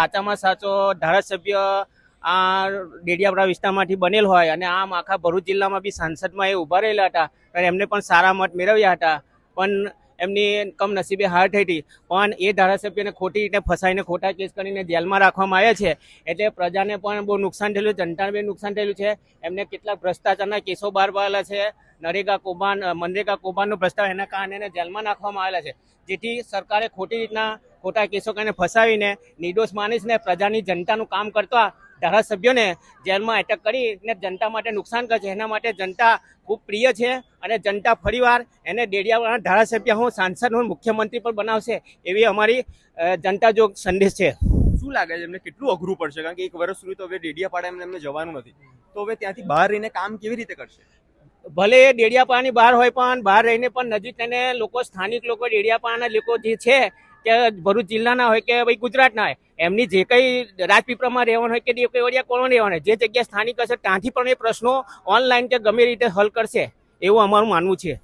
સાચામાં સાચો ધારાસભ્ય આ ડેડિયાપાડા વિસ્તારમાંથી બનેલ હોય અને આમ આખા ભરૂચ જિલ્લામાં બી સાંસદમાં એ ઊભા રહેલા હતા અને એમને પણ સારા મત મેળવ્યા હતા, પણ એમની કમનસીબે હાર થઈ હતી. પણ એ ધારાસભ્યને ખોટી રીતે ફસાઈને ખોટા કેસ કરીને જેલમાં રાખવામાં આવ્યા છે, એટલે પ્રજાને પણ બહુ નુકસાન થયેલું, જનતાને બી નુકસાન થયેલું છે. એમને કેટલાક ભ્રષ્ટાચારના કેસો બહાર પાડેલા છે, મનરેગા કૌભાંડનો ભ્રષ્ટાચાર, એના કારણે એને જેલમાં નાખવામાં આવેલા છે. જેથી સરકારે ખોટી રીતના ખોટા કેસો કરીને ફસાવીને નિર્દોષ માનીને પ્રજાની જનતાનું કામ કરતા ધારાસભ્યોને જેલમાં એટેક કરીને જનતા માટે નુકસાન કરે છે. એના માટે જનતા ખૂબ પ્રિય છે અને જનતા ફરીવાર એને ડેડિયાપાડાના ધારાસભ્ય હું સાંસદ હું મુખ્યમંત્રી પણ બનાવશે એવી અમારી જનતા જો સંદેશ છે. શું લાગે છે એમને કેટલું અઘરું પડશે? કારણ કે 1 વર્ષ સુધી તો હવે ડેડિયાપાડા એમને જવાનું નથી, તો હવે ત્યાંથી બહાર રહીને કામ કેવી રીતે કરશે? ભલે એ ડેડિયાપાડાની બહાર હોય પણ બહાર રહીને પણ નજીક થઈને લોકો, સ્થાનિક લોકો, ડેડિયાપાડાના લોકો જે છે કે ભરૂચ જિલ્લાના હોય કે ભાઈ ગુજરાતના હોય, એમની જે કંઈ રાજપીપળામાં રહેવાનું હોય કે કેવડિયા કોલોની રહેવાનું હોય, જે જગ્યાએ સ્થાનિક હશે ત્યાંથી પણ એ પ્રશ્નો ઓનલાઈન કે ગમે રીતે હલ કરશે એવું અમારું માનવું છે.